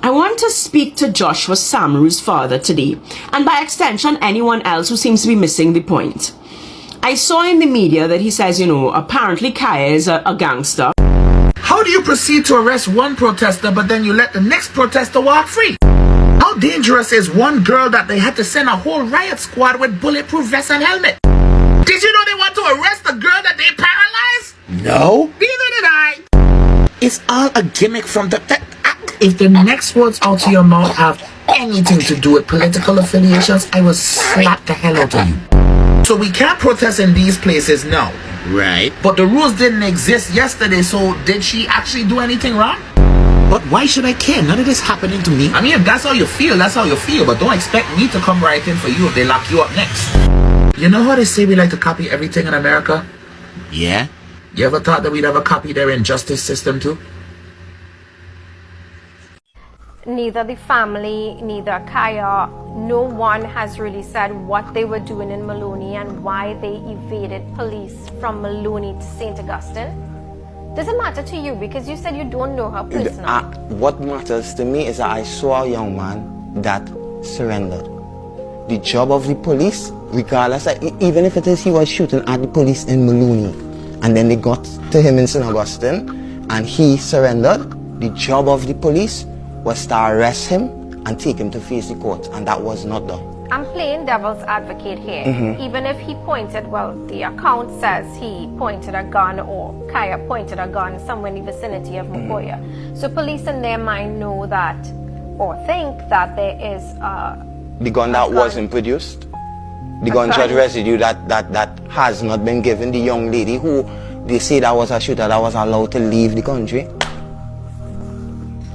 I want to speak to Joshua Samaru's father today, and by extension anyone else who seems to be missing the point. I saw in the media that he says, apparently Kaya is a gangster. How do you proceed to arrest one protester but then you let the next protester walk free? How dangerous is one girl that they had to send a whole riot squad with bulletproof vest and helmet? Did you know they want to arrest the girl that they paralyzed? No. Neither did I. It's all a gimmick from the... If the next words out of your mouth have anything to do with political affiliations, I will slap the hell out of you. So we can't protest in these places now. Right. But the rules didn't exist yesterday, so did she actually do anything wrong? But why should I care? None of this happening to me. I mean, if that's how you feel, that's how you feel. But don't expect me to come right in for you if they lock you up next. You know how they say we like to copy everything in America? Yeah. You ever thought that we'd ever copy their injustice system too? Neither the family, neither Kaya, no one has really said what they were doing in Maloney and why they evaded police from Maloney to St. Augustine. Does it matter to you? Because you said you don't know her personally. What matters to me is that I saw a young man that surrendered. The job of the police, regardless, even if it is he was shooting at the police in Maloney, and then they got to him in St. Augustine, and he surrendered, the job of the police was to arrest him and take him to face the court, and that was not done. I'm playing devil's advocate here. Even if he pointed, well, the account says he pointed a gun, or Kaya pointed a gun somewhere in the vicinity of Makoya. So police in their mind know that, or think that there is the gun that wasn't produced, the gunshot residue that has not been given, the young lady who they say that was a shooter that was allowed to leave the country.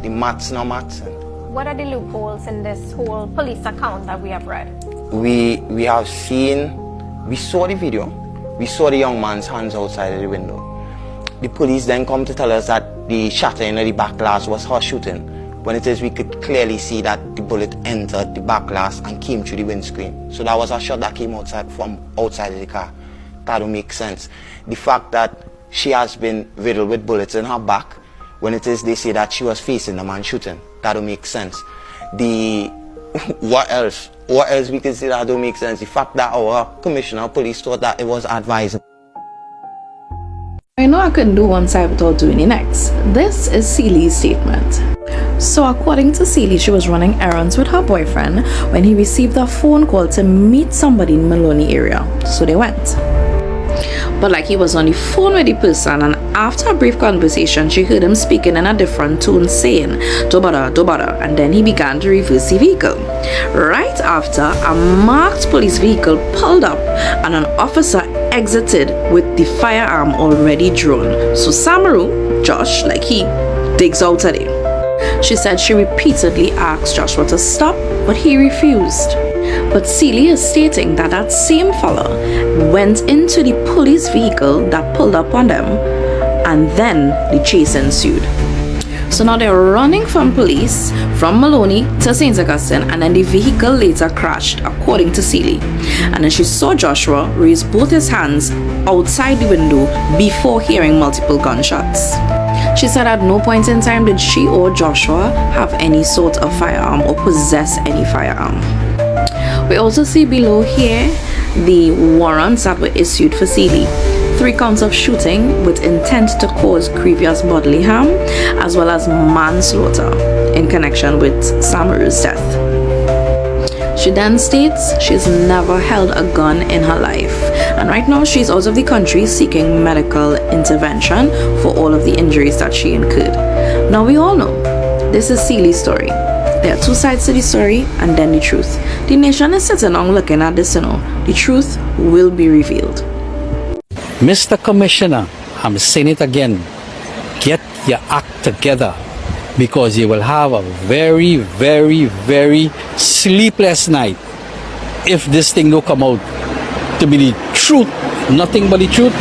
The maths no maths. What are the loopholes in this whole police account that we have read? We saw the video. We saw the young man's hands outside of the window. The police then come to tell us that the shattering of the back glass was her shooting, when it is we could clearly see that the bullet entered the back glass and came through the windscreen. So that was a shot that came from outside of the car. That don't make sense. The fact that she has been riddled with bullets in her back, when it is they say that she was facing the man shooting, that don't make sense. What else we can say that don't make sense? The fact that our commissioner of police thought that it was advisable. I know I couldn't do one side without doing the next. This is Celi's statement. So according to Celi, she was running errands with her boyfriend when he received a phone call to meet somebody in Maloney area. So they went. But like he was on the phone with the person, and after a brief conversation, she heard him speaking in a different tone saying, "Dobada, Dobada," and then he began to reverse the vehicle. Right after, a marked police vehicle pulled up and an officer exited with the firearm already drawn. So Samaru, Josh, like he digs out at him. She said she repeatedly asked Joshua to stop, but he refused. But Celi is stating that that same fella went into the police vehicle that pulled up on them, and then the chase ensued. So now they're running from police from Maloney to St. Augustine, and then the vehicle later crashed, according to Celi. And then she saw Joshua raise both his hands outside the window before hearing multiple gunshots. She said at no point in time did she or Joshua have any sort of firearm or possess any firearm. We also see below here the warrants that were issued for Celi. 3 counts of shooting with intent to cause grievous bodily harm, as well as manslaughter in connection with Samaru's death. She then states she's never held a gun in her life, and right now she's out of the country seeking medical intervention for all of the injuries that she incurred. Now we all know this is Celi's story. There are 2 sides to the story, and then the truth. The nation is sitting on looking at this, The truth will be revealed. Mr. Commissioner, I'm saying it again. Get your act together, because you will have a very, very, very sleepless night if this thing don't come out to be the truth, nothing but the truth.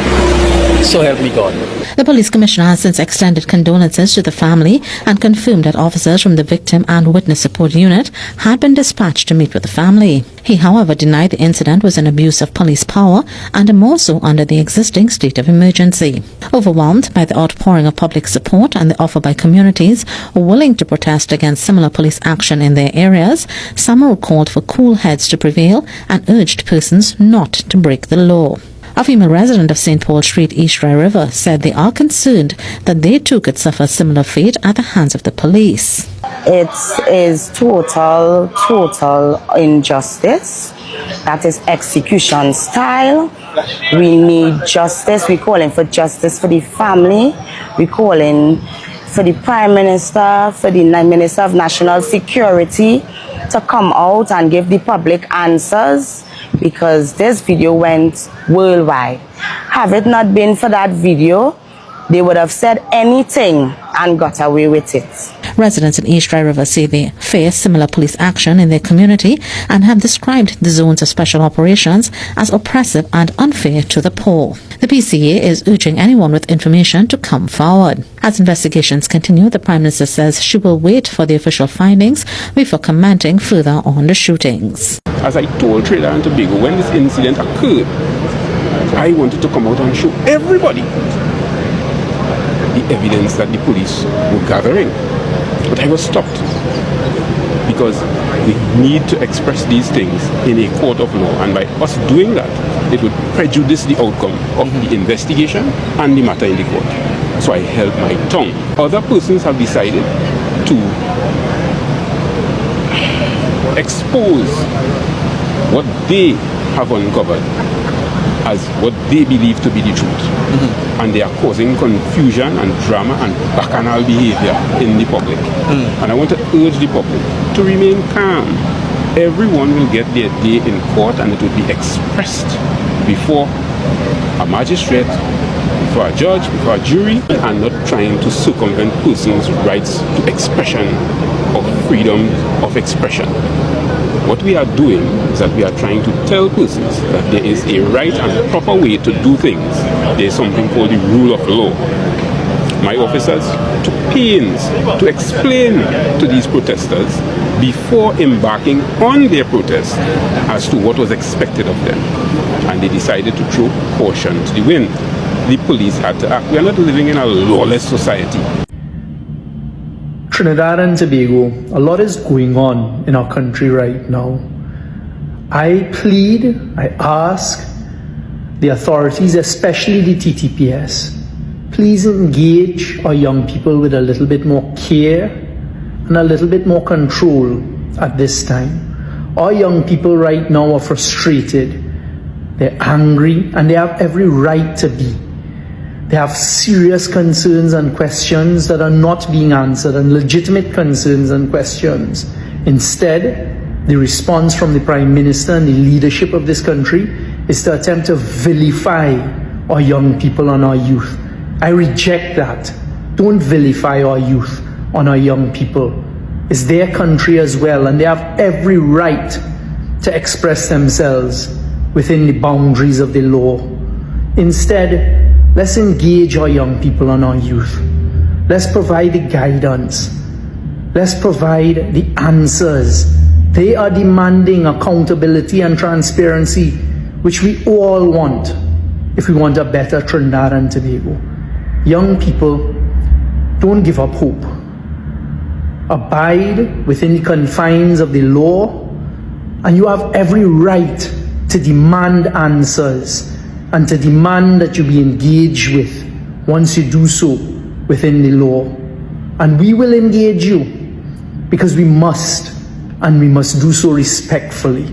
So help me God. The police commissioner has since extended condolences to the family and confirmed that officers from the victim and witness support unit had been dispatched to meet with the family. He, however, denied the incident was an abuse of police power and more so under the existing state of emergency. Overwhelmed by the outpouring of public support and the offer by communities willing to protest against similar police action in their areas, Samaru called for cool heads to prevail and urged persons not to break the law. A female resident of St. Paul Street, East Dry River, said they are concerned that they too could suffer a similar fate at the hands of the police. It is total injustice. That is execution style. We need justice. We're calling for justice for the family. We're calling for the Prime Minister, for the Minister of National Security to come out and give the public answers, because this video went worldwide. Have it not been for that video, they would have said anything and got away with it. Residents in East Dry River say they face similar police action in their community and have described the zones of special operations as oppressive and unfair to the poor. The PCA is urging anyone with information to come forward. As investigations continue, the Prime Minister says she will wait for the official findings before commenting further on the shootings. As I told Trinidad and Tobago, when this incident occurred, I wanted to come out and show everybody the evidence that the police were gathering. But I was stopped because we need to express these things in a court of law, and by us doing that, it would prejudice the outcome of the investigation and the matter in the court. So I held my tongue. Other persons have decided to expose what they have uncovered as what they believe to be the truth. And they are causing confusion and drama and bacchanal behavior in the public. And I want to urge the public to remain calm. Everyone will get their day in court, and it will be expressed before a magistrate, before a judge, before a jury, and not trying to circumvent persons' rights to expression or freedom of expression. What we are doing is that we are trying to tell persons that there is a right and proper way to do things. There is something called the rule of law. My officers took pains to explain to these protesters before embarking on their protest as to what was expected of them. And they decided to throw caution to the wind. The police had to act. We are not living in a lawless society. Trinidad and Tobago, a lot is going on in our country right now. I plead, I ask the authorities, especially the TTPS, please engage our young people with a little bit more care and a little bit more control at this time. Our young people right now are frustrated, they're angry, and they have every right to be. They have serious concerns and questions that are not being answered, and legitimate concerns and questions. Instead, the response from the Prime Minister and the leadership of this country is to attempt to vilify our young people and our youth. I reject that. Don't vilify our youth and our young people. It's their country as well, and they have every right to express themselves within the boundaries of the law. Instead, let's engage our young people and our youth. Let's provide the guidance. Let's provide the answers. They are demanding accountability and transparency, which we all want if we want a better Trinidad and Tobago. Young people, don't give up hope. Abide within the confines of the law, and you have every right to demand answers and to demand that you be engaged with once you do so within the law. And we will engage you because we must, and we must do so respectfully.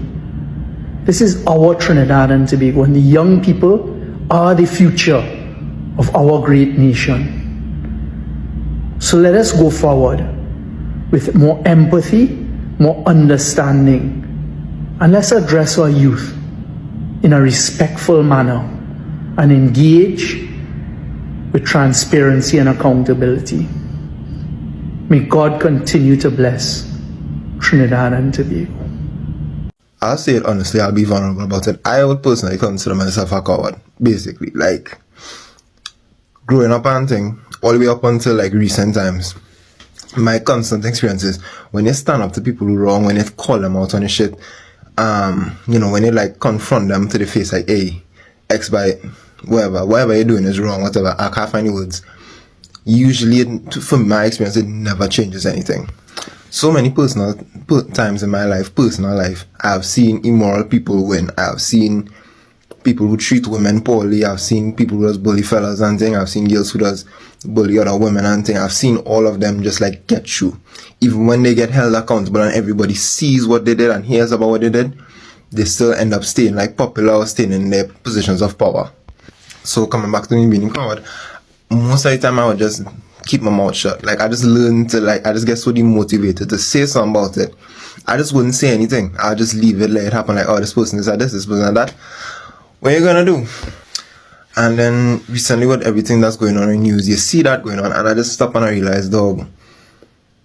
This is our Trinidad and Tobago, and the young people are the future of our great nation. So let us go forward with more empathy, more understanding, and let's address our youth in a respectful manner and engage with transparency and accountability. May God continue to bless Trinidad and Tobago. I'll say it honestly, I'll be vulnerable about it. I would personally consider myself a coward, basically. Like, growing up and thing, all the way up until like recent times, my constant experience is when you stand up to people who are wrong, when you call them out on your shit, you know, when you like confront them to the face, like, hey, X by whatever you're doing is wrong, whatever, I can't find the words. Usually, from my experience, it never changes anything. So many personal times in my life, I've seen immoral people win. I've seen people who treat women poorly. I've seen people who just bully fellas and thing. I've seen girls who does bully other women and thing. I've seen all of them just like get through. Even when they get held accountable and everybody sees what they did and hears about what they did, they still end up staying like popular or staying in their positions of power. So coming back to me being a coward, most of the time I would just keep my mouth shut. Like I just learn to I just get so demotivated to say something about it. I just wouldn't say anything. I'll just leave it, let it happen, like, oh, this person is like this person like that. What are you gonna do? And then recently with everything that's going on in news, you see that going on, and I just stop and I realize, dog,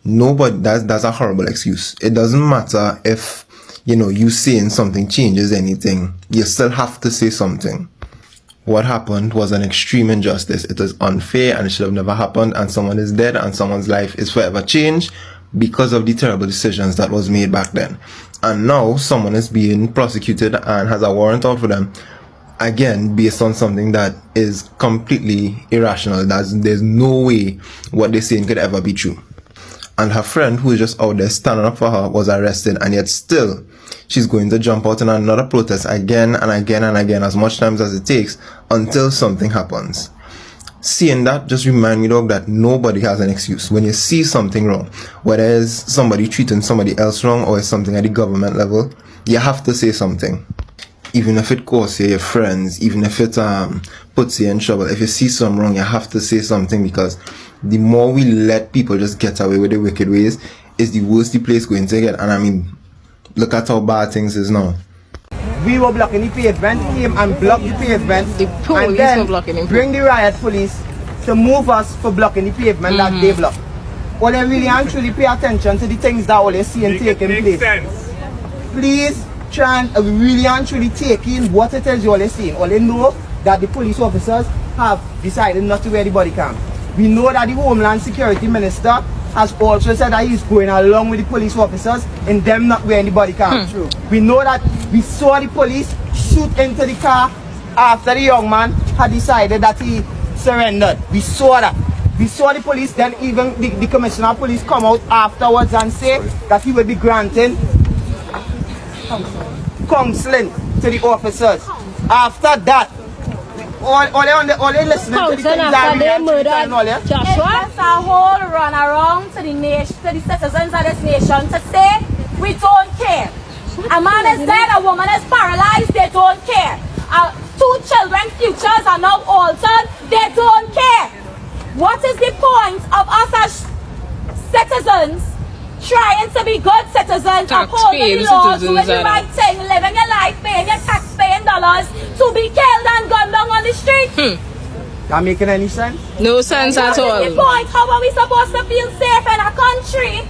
nobody, that's a horrible excuse. It doesn't matter if, you know, you saying something changes anything. You still have to say something. What happened was an extreme injustice. It is unfair and it should have never happened, and someone is dead and someone's life is forever changed because of the terrible decisions that was made back then. And now someone is being prosecuted and has a warrant out for them, again, based on something that is completely irrational. There's no way what they're saying could ever be true. And her friend, who is just out there standing up for her, was arrested, and yet still she's going to jump out in another protest again and again and again, as much times as it takes, until something happens. Seeing that just remind me, dog, that nobody has an excuse. When you see something wrong, whether it's somebody treating somebody else wrong or it's something at the government level, you have to say something. Even if it costs you your friends, even if it puts you in trouble, if you see something wrong, you have to say something, because the more we let people just get away with their wicked ways, is the worse the place going to get. And I mean, look at how bad things is now. We were blocking the pavement, came and blocked the pavement, the police and then were blocking him. Bring the riot police to move us for blocking the pavement that they blocked. Well, they really and truly pay attention to the things that all they see and taking place. Please try and really and truly take in what it is you all are seeing. All they know that the police officers have decided not to wear the body cam. We know that the Homeland Security Minister has also said that he's going along with the police officers in them not wearing the body cam. True. We know that we saw the police shoot into the car after the young man had decided that he surrendered. We saw that. We saw the police, then even the commissioner of police come out afterwards and say that he will be granting counseling to the officers. After that, all they listening to the things that we are It's just a whole run around to the nation, to the citizens of this nation to say we don't care. A man is dead, a woman is paralyzed, they don't care. 2 children's futures are now altered, they don't care. What is the point of us as citizens trying to be good citizens, upholding the laws, doing the right thing, living your life, paying your tax, paying dollars, to be killed and gunned down on the street? That making any sense? No sense at all. What is the point? How are we supposed to feel safe in a country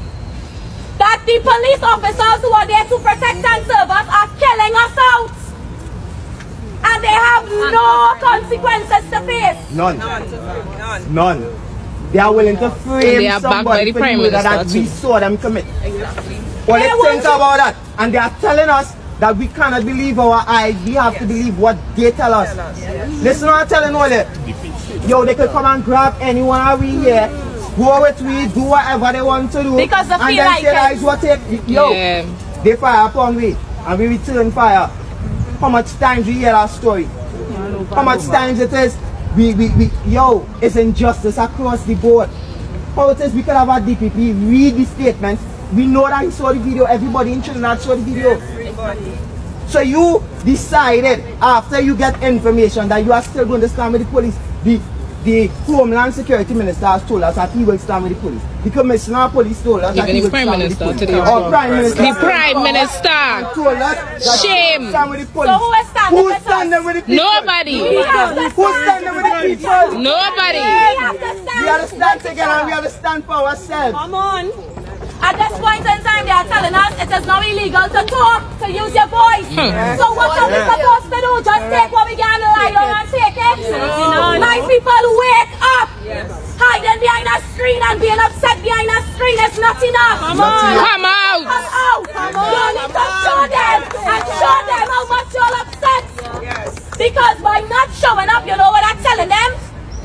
that the police officers who are there to protect and serve us are killing us out? And they have no consequences to face. None. They are willing to frame somebody for the murder that we saw them commit. Well, let's think about that. And they are telling us that we cannot believe our eyes. We have to believe what they tell us. Listen, I'm telling all that. Yo, they could come and grab anyone out here, go with we, do whatever they want to do. Because they feel and then like say that is what they fire upon we, and we return fire. How much times we hear that story? How much times it is it's injustice across the board. How it is we could have a DPP read the statements. We know that he saw the video, everybody in Trinidad saw the video. So you decided after you get information that you are still going to stand with the police. The Homeland Security Minister has told us that he will stand with the police. The Commissioner of Police told us that he will stand with the police. The Prime Minister told us that he will stand with the police. So who is standing with us? Who's standing with the people? Nobody. Who's standing with the people? Nobody. We have to stand together and we have to stand for ourselves. Come on. At this point in time, they are telling us it it's now illegal to talk, to use your voice. So what are we supposed to do? Just take what we can and lie down and take it? My people, wake up! Hiding behind a screen and being upset behind a screen is not enough. Come on! Come out! Come out! You need to show them and show them how much you're upset. Because by not showing up, you know what I'm telling them?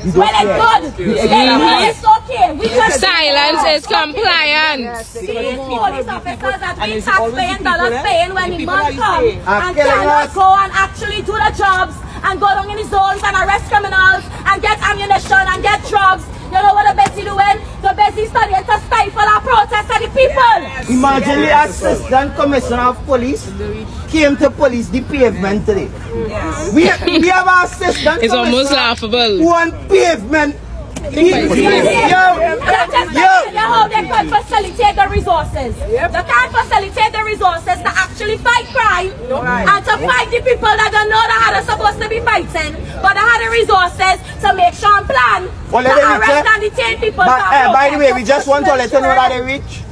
Well, it's good. It's okay. We just silence is compliance. These police officers that we taxpaying dollars paying when the man come and cannot go and actually do the jobs and go down in the zones and arrest criminals and get ammunition and get drugs. You know what the busy doing? The busy studying to stifle our protest of the people. Imagine the assistant commissioner of police came to police the pavement today. We have an assistant It's almost laughable. One pavement. How they can facilitate the resources. They can't facilitate the resources to actually fight crime and to fight the people that don't know how they're supposed to be fighting, but they have the resources to make sure and plan to arrest and detain people. By the way, we just want to let you know that they reach.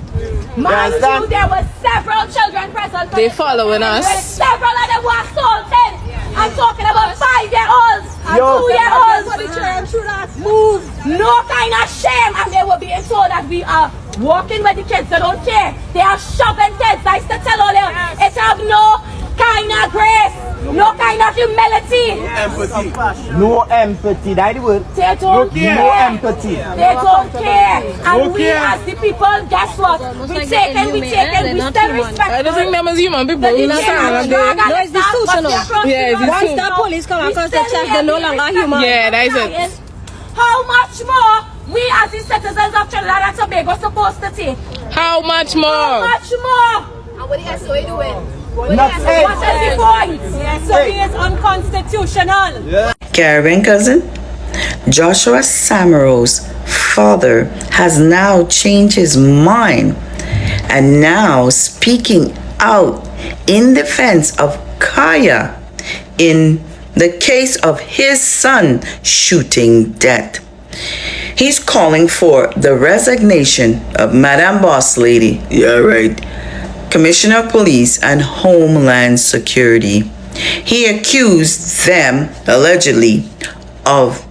Mind you, there were several children present. They following us. Several of them were assaulted. I'm talking about 5-year-olds and 2-year-olds. Move. No kind of shame. And they were being told that we are walking with the kids. They don't care. They are shoving kids. I used to tell all them, it have no kind of grace. No kind of humility. No empathy. That's the word. They don't care. No empathy. They don't care. And we as the people, guess what? We still respect. I don't think them as human people. No, it's institutional. Once the police come across the check, they're no longer human. Yeah, that is it. How much more we as the citizens of Trinidad and Tobago supposed to take? How much more? How much more? And what the SOA doing? What is the point? The SOA is unconstitutional. Caribbean cousin, Joshua Samaro's father has now changed his mind and now speaking out in defense of Kaya in the case of his son shooting death. He's calling for the resignation of Madam Boss Lady, yeah right, Commissioner of Police and Homeland Security. He accused them, allegedly, of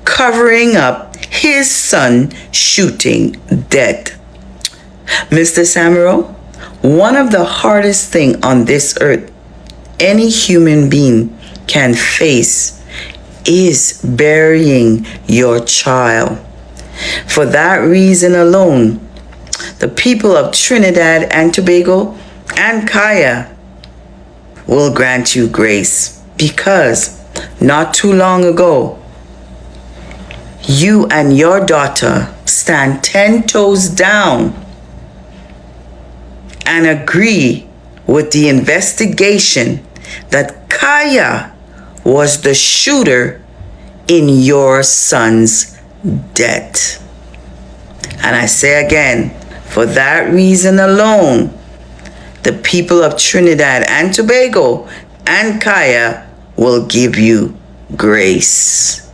covering up his son shooting death. Mr. Samaro, one of the hardest things on this earth any human being can face is burying your child. For that reason alone, the people of Trinidad and Tobago and Kaya will grant you grace, because not too long ago, you and your daughter stand 10 toes down and agree with the investigation that Kaya was the shooter in your son's death. And I say again, for that reason alone, the people of Trinidad and Tobago and Kaya will give you grace.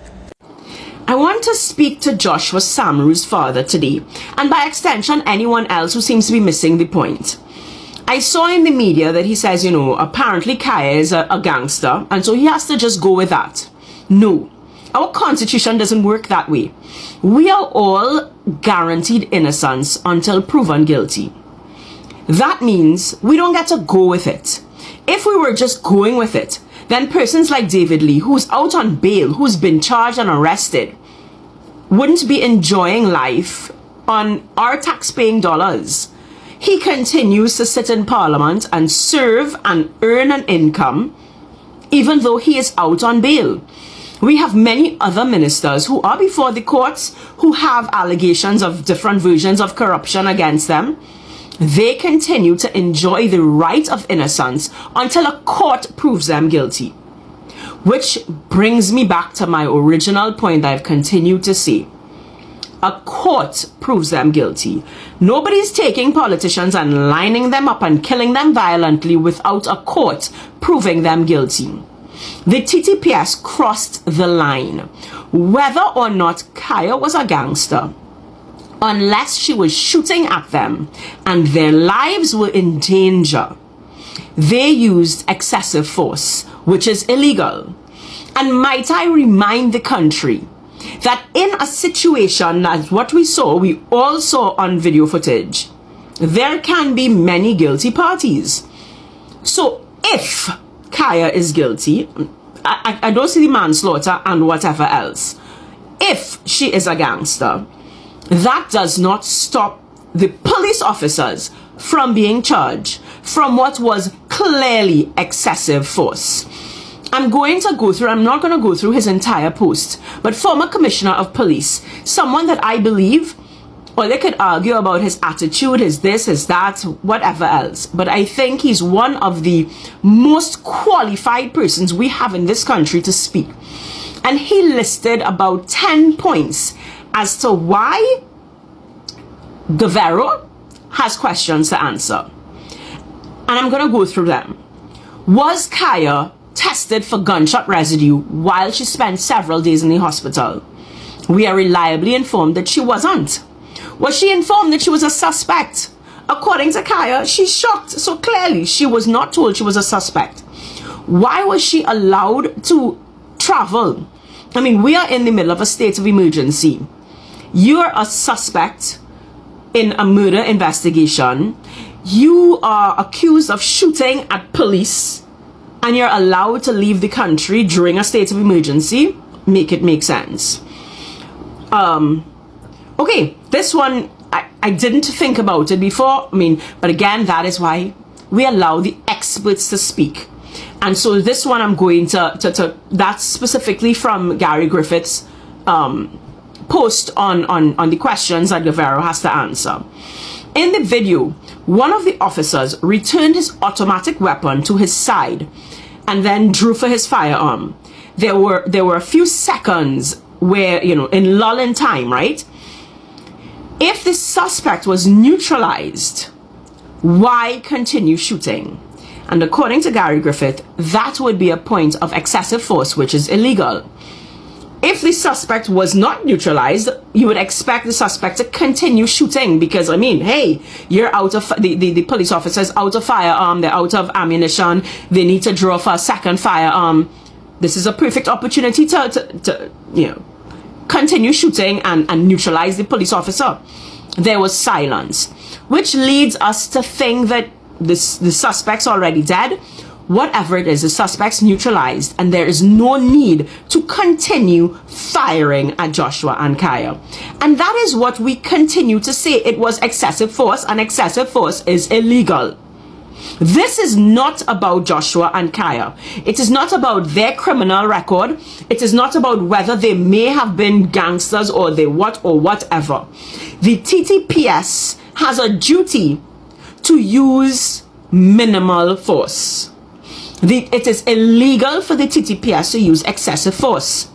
I want to speak to Joshua Samaru's father today, and by extension anyone else who seems to be missing the point. I saw in the media that he says, apparently Kaya is a gangster, and so he has to just go with that. No, our constitution doesn't work that way. We are all guaranteed innocence until proven guilty. That means we don't get to go with it. If we were just going with it, then persons like David Lee, who's out on bail, who's been charged and arrested, wouldn't be enjoying life on our tax-paying dollars. He continues to sit in Parliament and serve and earn an income, even though he is out on bail. We have many other ministers who are before the courts, who have allegations of different versions of corruption against them. They continue to enjoy the right of innocence until a court proves them guilty. Which brings me back to my original point that I've continued to say. A court proves them guilty. Nobody's taking politicians and lining them up and killing them violently without a court proving them guilty. The TTPS crossed the line. Whether or not Kaya was a gangster, unless she was shooting at them and their lives were in danger, they used excessive force, which is illegal. And might I remind the country that in a situation as what we all saw on video footage, there can be many guilty parties. So if Kaya is guilty, I don't see the manslaughter and whatever else. If she is a gangster, that does not stop the police officers from being charged from what was clearly excessive force. I'm not going to go through his entire post, but former commissioner of police, someone that I believe, or they could argue about his attitude, his this, his that, whatever else, but I think he's one of the most qualified persons we have in this country to speak. And he listed about 10 points as to why Guevara has questions to answer. And I'm going to go through them. Was Kaya tested for gunshot residue while she spent several days in the hospital? We are reliably informed that she wasn't. Was she informed that she was a suspect? According to Kaya, she's shocked. So clearly she was not told she was a suspect. Why was she allowed to travel? I mean, we are in the middle of a state of emergency. You're a suspect in a murder investigation. You are accused of shooting at police, and you're allowed to leave the country during a state of emergency. Make it make sense. Okay, this one, I didn't think about it before. I mean, but again, that is why we allow the experts to speak. And so this one I'm going to that's specifically from Gary Griffith's post on the questions that Guevara has to answer. In the video, one of the officers returned his automatic weapon to his side and then drew for his firearm. There were a few seconds where, in lull in time, right? If the suspect was neutralized, why continue shooting? And according to Gary Griffith, that would be a point of excessive force, which is illegal. If the suspect was not neutralized, you would expect the suspect to continue shooting because, I mean, hey, you're out of, the police officer's out of firearm, they're out of ammunition, they need to draw for a second firearm. This is a perfect opportunity to continue shooting and neutralize the police officer. There was silence, which leads us to think that the suspect's already dead. Whatever it is, the suspect's neutralized, and there is no need to continue firing at Joshua and Kaya. And that is what we continue to say. It was excessive force, and excessive force is illegal. This is not about Joshua and Kaya. It is not about their criminal record. It is not about whether they may have been gangsters or they what or whatever. The TTPS has a duty to use minimal force. It is illegal for the TTPS to use excessive force.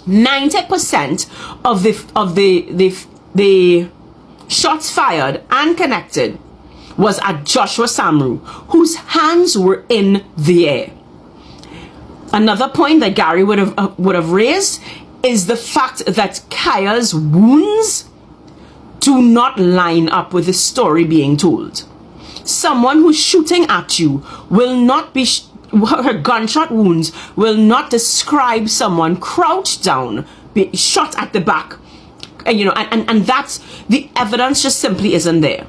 90% of the shots fired and connected was at Joshua Samru, whose hands were in the air. Another point that Gary would have raised is the fact that Kaya's wounds do not line up with the story being told. Someone who's shooting at you will not be her gunshot wounds will not describe someone crouched down, be shot at the back, and that's the evidence just simply isn't there.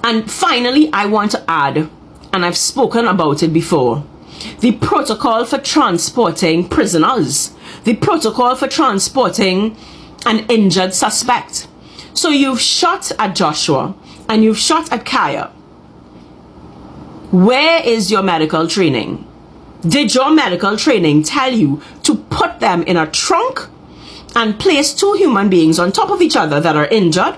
And finally, I want to add, and I've spoken about it before, the protocol for transporting prisoners, the protocol for transporting an injured suspect. So you've shot at Joshua and you've shot at Kaya. Where is your medical training? Did your medical training tell you to put them in a trunk and place two human beings on top of each other that are injured?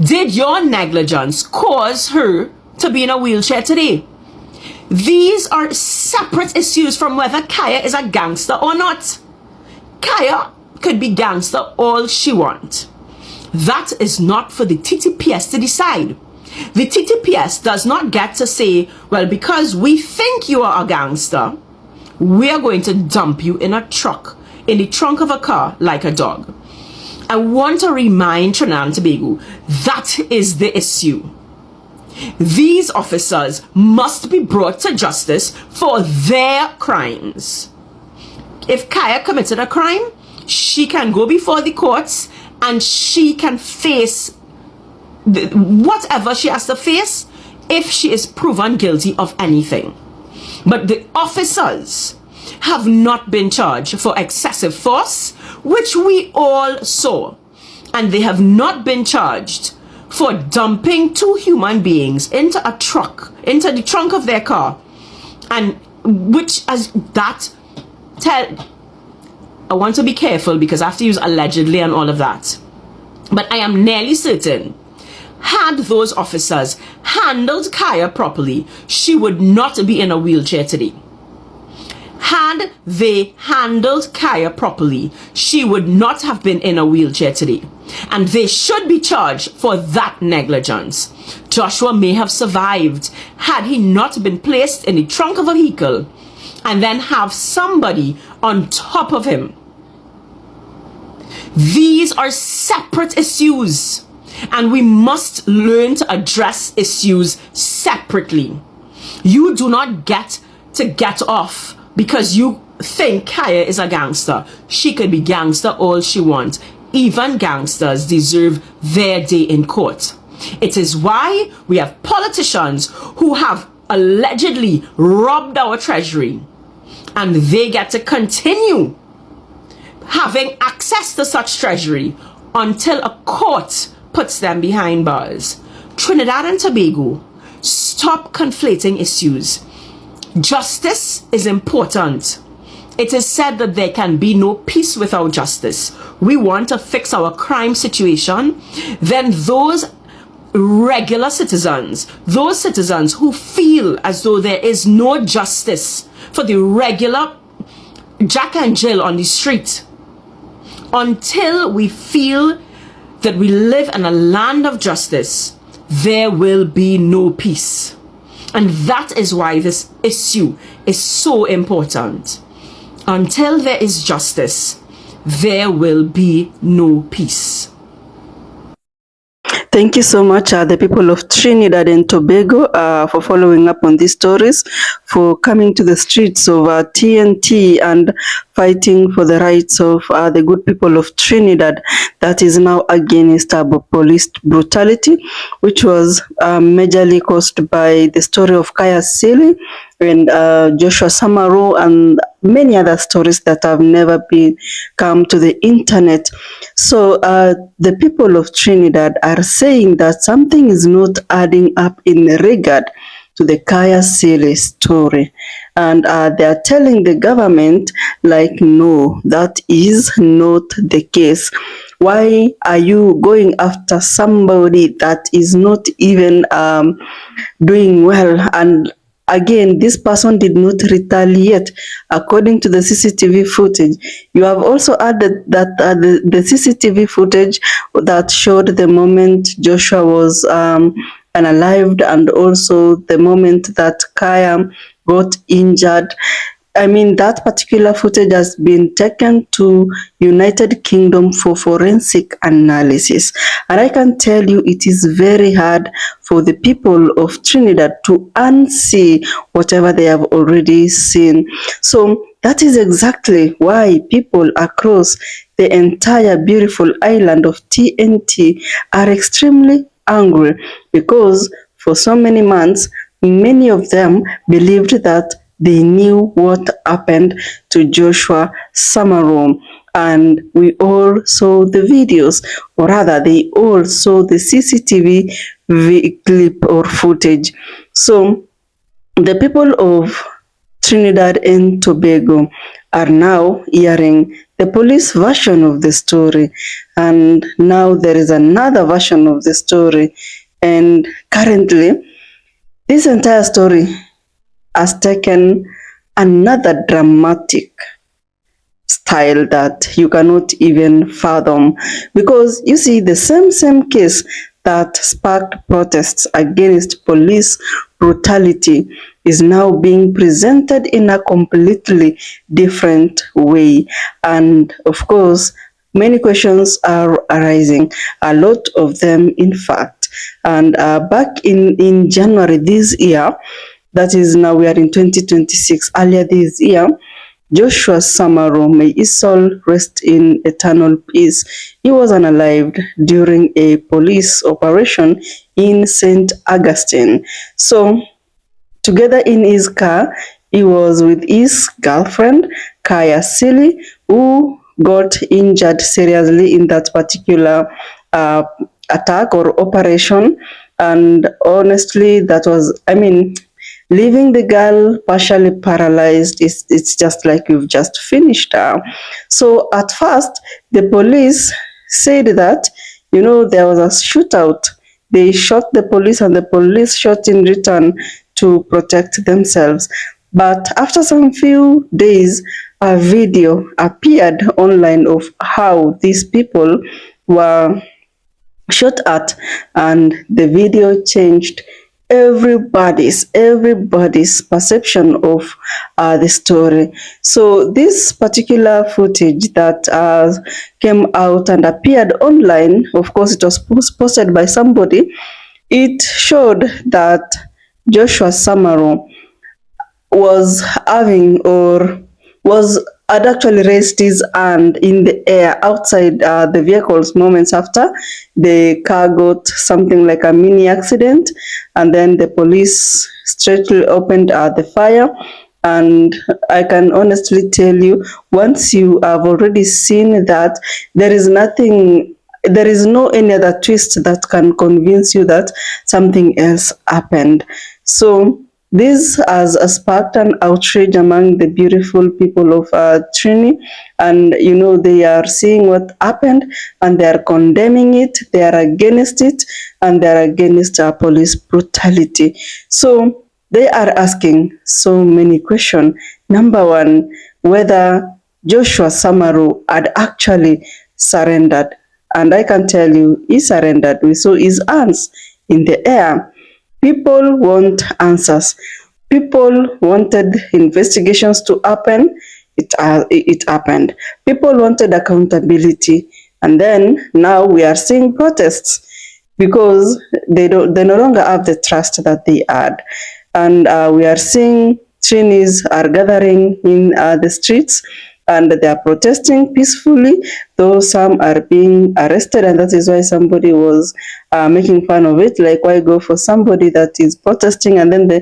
Did your negligence cause her to be in a wheelchair today? These are separate issues from whether Kaya is a gangster or not. Kaya could be gangster all she wants. That is not for the TTPS to decide. The TTPS does not get to say, well, because we think you are a gangster, we are going to dump you in a truck, in the trunk of a car like a dog. I want to remind Trinidad and Tobago that is the issue. These officers must be brought to justice for their crimes. If Kaya committed a crime, she can go before the courts and she can face whatever she has to face if she is proven guilty of anything. But the officers have not been charged for excessive force, which we all saw, and they have not been charged for dumping 2 human beings into the trunk of their car, and which as that I want to be careful because I have to use allegedly and all of that, but I am nearly certain had those officers handled Kaya properly, she would not be in a wheelchair today. Had they handled Kaya properly, she would not have been in a wheelchair today. And they should be charged for that negligence. Joshua may have survived had he not been placed in the trunk of a vehicle and then have somebody on top of him. These are separate issues, and we must learn to address issues separately. You do not get to get off because you think Kaya is a gangster. She could be gangster all she wants. Even gangsters deserve their day in court. It is why we have politicians who have allegedly robbed our treasury, and they get to continue having access to such treasury until a court puts them behind bars. Trinidad and Tobago, stop conflating issues. Justice is important. It is said that there can be no peace without justice. We want to fix our crime situation. Then those regular citizens, those citizens who feel as though there is no justice for the regular Jack and Jill on the street, until we feel that we live in a land of justice, there will be no peace. And that is why this issue is so important. Until there is justice, there will be no peace. Thank you so much, the people of Trinidad and Tobago, for following up on these stories, for coming to the streets of TNT and fighting for the rights of the good people of Trinidad that is now against police brutality, which was majorly caused by the story of Kaya Sili and Joshua Samaru and many other stories that have never been come to the internet. So the people of Trinidad are saying that something is not adding up in regard to the Kaya Sili story. And they are telling the government, like, no, that is not the case. Why are you going after somebody that is not even doing well? And again, this person did not retaliate according to the CCTV footage. You have also added that the CCTV footage that showed the moment Joshua was unalived and also the moment that Kaya got injured. I mean, that particular footage has been taken to United Kingdom for forensic analysis. And I can tell you it is very hard for the people of Trinidad to unsee whatever they have already seen. So that is exactly why people across the entire beautiful island of TNT are extremely angry, because for so many months, many of them believed that they knew what happened to Joshua Samaru, and we all saw the videos, or rather they all saw the CCTV clip or footage. So the people of Trinidad and Tobago are now hearing the police version of the story, and now there is another version of the story, and currently this entire story has taken another dramatic style that you cannot even fathom, because you see, the same case that sparked protests against police brutality is now being presented in a completely different way. And of course, many questions are arising, a lot of them, in fact. And back in January this year, that is now we are in 2026, earlier this year, Joshua Samaru, may his soul rest in eternal peace. He was unalived during a police operation in St. Augustine. So, together in his car, he was with his girlfriend, Kaya Sili, who got injured seriously in that particular attack or operation. And honestly, that was, leaving the girl partially paralyzed, it's just like you've just finished her. So at first, the police said that, there was a shootout. They shot the police and the police shot in return to protect themselves. But after some few days, a video appeared online of how these people were shot at, and the video changed everybody's perception of the story. So this particular footage that came out and appeared online, of course it was posted by somebody, it showed that Joshua Samaru was had actually raised his hand in the air outside the vehicles moments after the car got something like a mini accident, and then the police straightly opened the fire. And I can honestly tell you, once you have already seen that, there is no any other twist that can convince you that something else happened. So this has sparked an outrage among the beautiful people of Trini, and they are seeing what happened and they are condemning it, they are against it, and they are against police brutality. So they are asking so many questions. Number one, whether Joshua Samaru had actually surrendered. And I can tell you, he surrendered. We saw his hands in the air. People want answers. People wanted investigations to happen. It happened. People wanted accountability. And then now we are seeing protests because they no longer have the trust that they had. And we are seeing Trinis are gathering in the streets, and they are protesting peacefully, though some are being arrested, and that is why somebody was making fun of it, like, why go for somebody that is protesting, and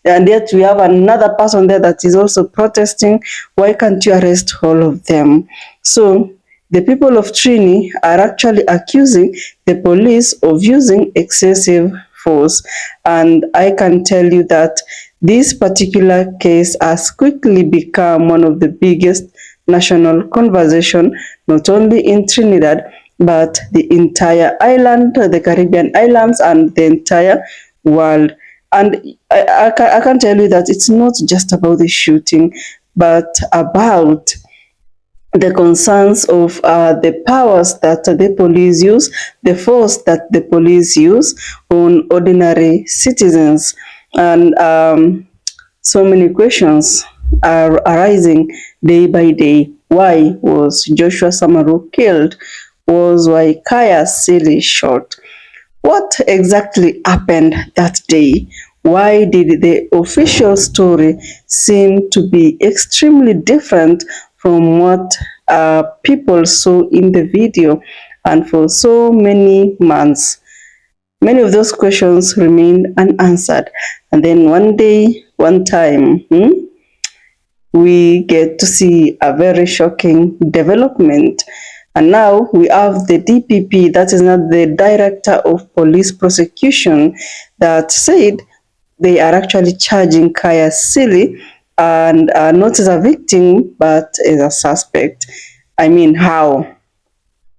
yet we have another person there that is also protesting. Why can't you arrest all of them? So the people of Trini are actually accusing the police of using excessive force, and I can tell you that this particular case has quickly become one of the biggest national conversation, not only in Trinidad, but the entire island, the Caribbean islands, and the entire world. And I can tell you that it's not just about the shooting, but about the concerns of the powers that the police use, the force that the police use on ordinary citizens. And so many questions are arising day by day. Why was Joshua Samaru killed? Was why Kaya Sili shot? What exactly happened that day? Why did the official story seem to be extremely different from what people saw in the video? And for so many months, many of those questions remained unanswered. And then one time, we get to see a very shocking development. And now we have the DPP, that is not the Director of Police Prosecution, that said they are actually charging Kaya Sili, and not as a victim, but as a suspect. I mean, how?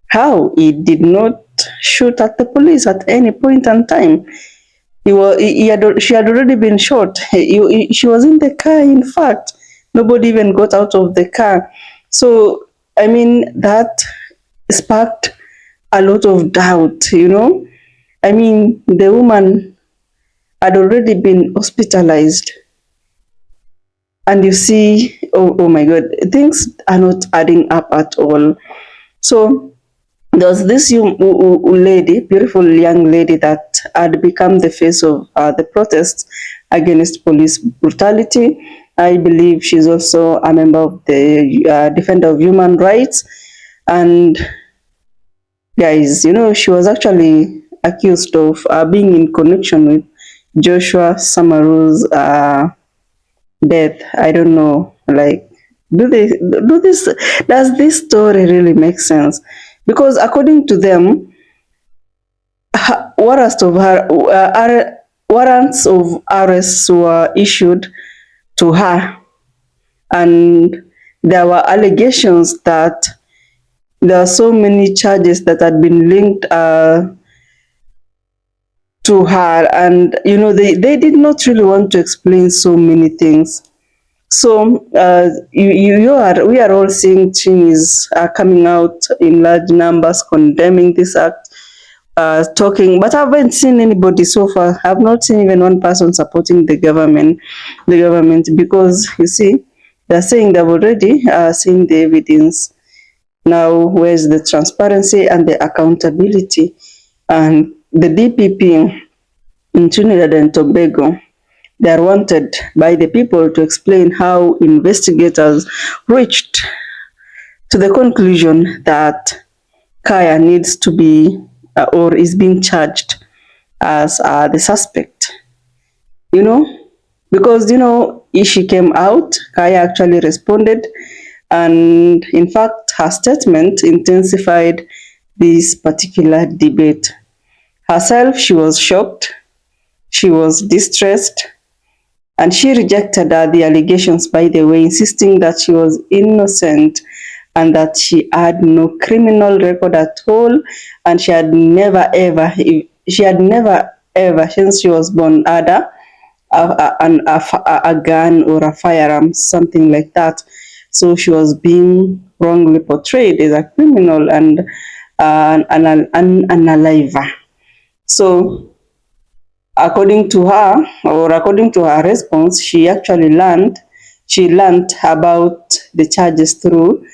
How? He did not shoot at the police at any point in time. She had already been shot. She was in the car, in fact. Nobody even got out of the car. So, I mean, that sparked a lot of doubt, I mean, the woman had already been hospitalized. And you see, oh my God, things are not adding up at all. So there was this lady, beautiful young lady, that had become the face of the protests against police brutality. I believe she's also a member of the Defender of Human Rights. And guys, she was actually accused of being in connection with Joshua Samaru's death. I don't know, like, do this? Does this story really make sense? Because according to them, warrants of arrest were issued to her, and there were allegations that there are so many charges that had been linked to her, and they did not really want to explain so many things. So we are all seeing Chinis coming out in large numbers condemning this act, talking, but I haven't seen anybody so far. I've not seen even one person supporting the government, because you see, they're saying they've already seen the evidence. Now, where's the transparency and the accountability? And the DPP in Trinidad and Tobago, they are wanted by the people to explain how investigators reached to the conclusion that Kaya needs to be or is being charged as the suspect. Because if she came out, Kaya actually responded, and in fact, her statement intensified this particular debate. Herself, she was shocked, she was distressed, and she rejected the allegations, by the way, insisting that she was innocent and that she had no criminal record at all, and she had never ever, since she was born, had a gun or a firearm, something like that. So she was being wrongly portrayed as a criminal and an unaliver. So according to her response, she actually learned about the charges through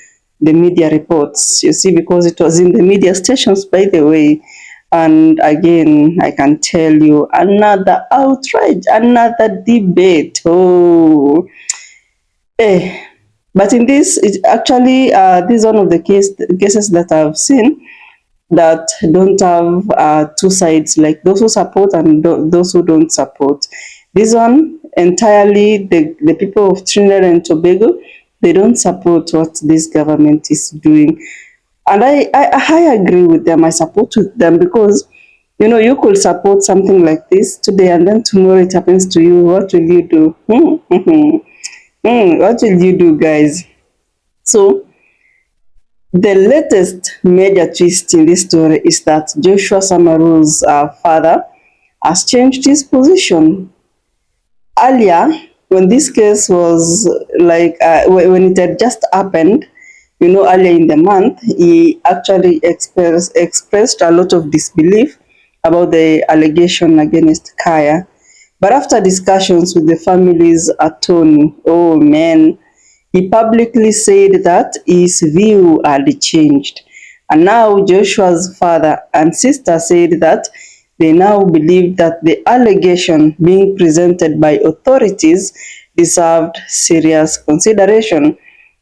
the media reports. You see, because it was in the media stations, by the way. And again, I can tell you, another outrage, another debate. But in this, it actually, this is one of the cases that I've seen that don't have two sides, like those who support and those who don't support. This one, entirely, the people of Trinidad and Tobago, they don't support what this government is doing. And I agree with them. I support with them because, you could support something like this today and then tomorrow it happens to you. What will you do? What will you do, guys? So, the latest major twist in this story is that Joshua Samaru's father has changed his position. Earlier, when this case was when it had just happened, earlier in the month, he actually expressed a lot of disbelief about the allegation against Kaya. But after discussions with the family's attorney, oh man, he publicly said that his view had changed. And now Joshua's father and sister said that they now believe that the allegation being presented by authorities deserved serious consideration.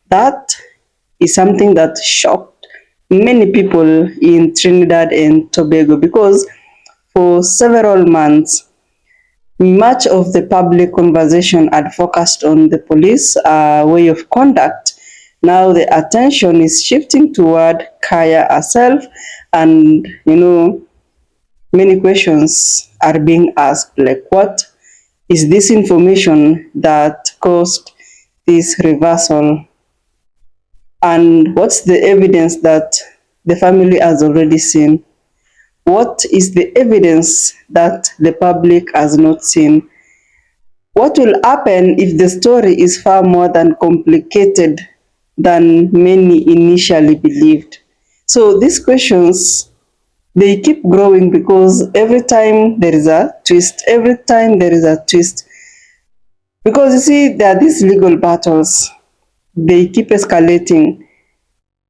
That is something that shocked many people in Trinidad and Tobago, because for several months, much of the public conversation had focused on the police way of conduct. Now the attention is shifting toward Kaya herself, and many questions are being asked, like, what is this information that caused this reversal? And what's the evidence that the family has already seen? What is the evidence that the public has not seen? What will happen if the story is far more than complicated than many initially believed? So these questions, they keep growing, because every time there is a twist, because you see, there are these legal battles, they keep escalating.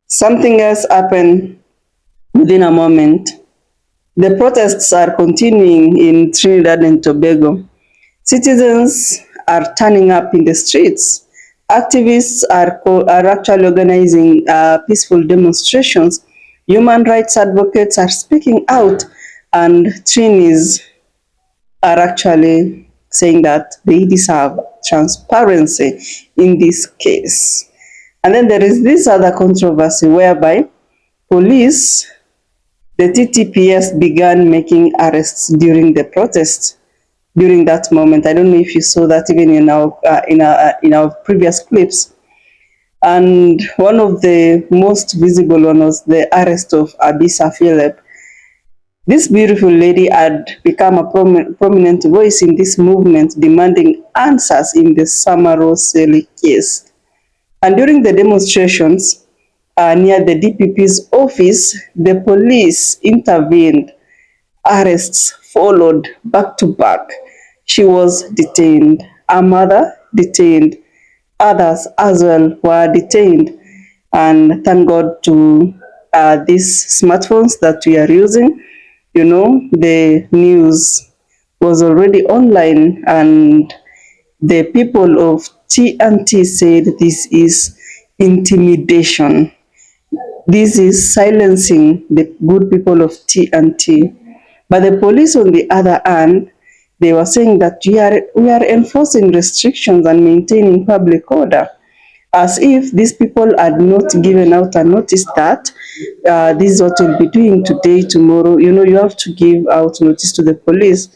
Something else happened within a moment. The protests are continuing in Trinidad and Tobago. Citizens are turning up in the streets. Activists are actually organizing peaceful demonstrations. Human rights advocates are speaking out, and Trinis are actually saying that they deserve transparency in this case. And then there is this other controversy whereby police, the TTPS, began making arrests during the protest. During that moment, I don't know if you saw that even in our previous clips. And one of the most visible one was the arrest of Abisa Philip. This beautiful lady had become a prominent voice in this movement, demanding answers in the Samaro Seli case. And during the demonstrations near the DPP's office, the police intervened. Arrests followed back to back. She was detained. Her mother detained. Others as well were detained. And thank God to these smartphones that we are using. You know, the news was already online, and the people of TNT said this is intimidation. This is silencing the good people of TNT. But the police, on the other hand, they were saying that we are enforcing restrictions and maintaining public order, as if these people had not given out a notice that this is what we'll be doing today, tomorrow. You know, you have to give out notice to the police.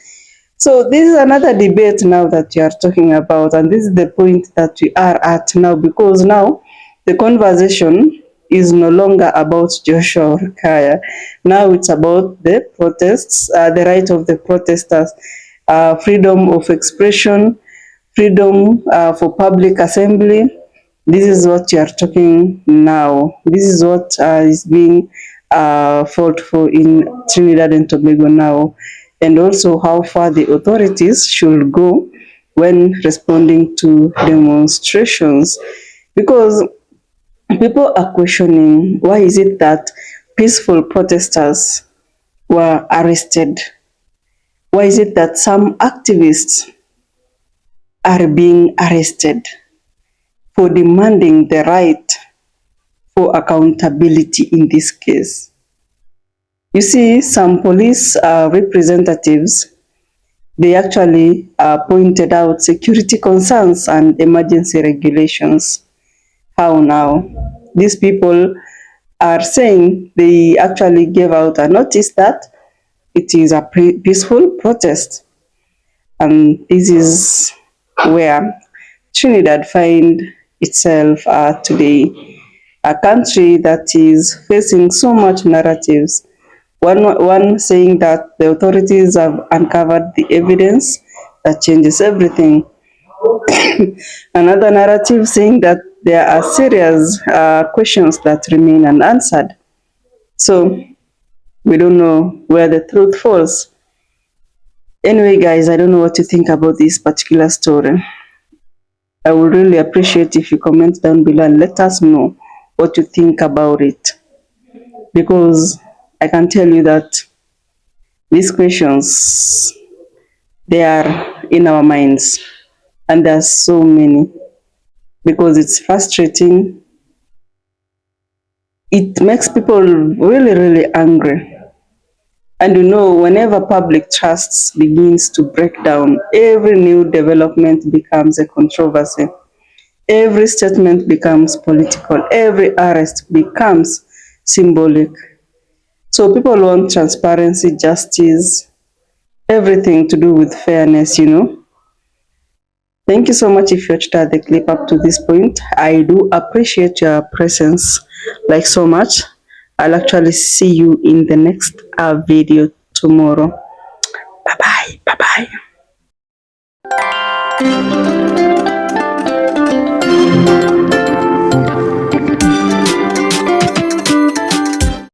So this is another debate now that you are talking about, and this is the point that we are at now, because now the conversation is no longer about Joshua Kaya. Now it's about the protests, the right of the protesters, freedom of expression, freedom for public assembly. This is what you are talking now. This is what is being fought for in Trinidad and Tobago now, and also how far the authorities should go when responding to demonstrations. Because people are questioning, why is it that peaceful protesters were arrested? Why is it that some activists are being arrested for demanding the right for accountability in this case? You see, some police representatives, they actually pointed out security concerns and emergency regulations. How now? These people are saying they actually gave out a notice that it is a peaceful protest. And this is where Trinidad find itself today, a country that is facing so much narratives. One saying that the authorities have uncovered the evidence that changes everything. Another narrative saying that there are serious questions that remain unanswered. So we don't know where the truth falls. Anyway, guys, I don't know what you think about this particular story. I would really appreciate if you comment down below and let us know what you think about it. Because I can tell you that these questions, they are in our minds, and there are so many, because it's frustrating. It makes people really, really angry. And you know, whenever public trust begins to break down, every new development becomes a controversy. Every statement becomes political. Every arrest becomes symbolic. So people want transparency, justice, everything to do with fairness, you know. Thank you so much if you watched the clip up to this point. I do appreciate your presence like so much. I'll actually see you in the next video tomorrow. Bye-bye. Bye-bye.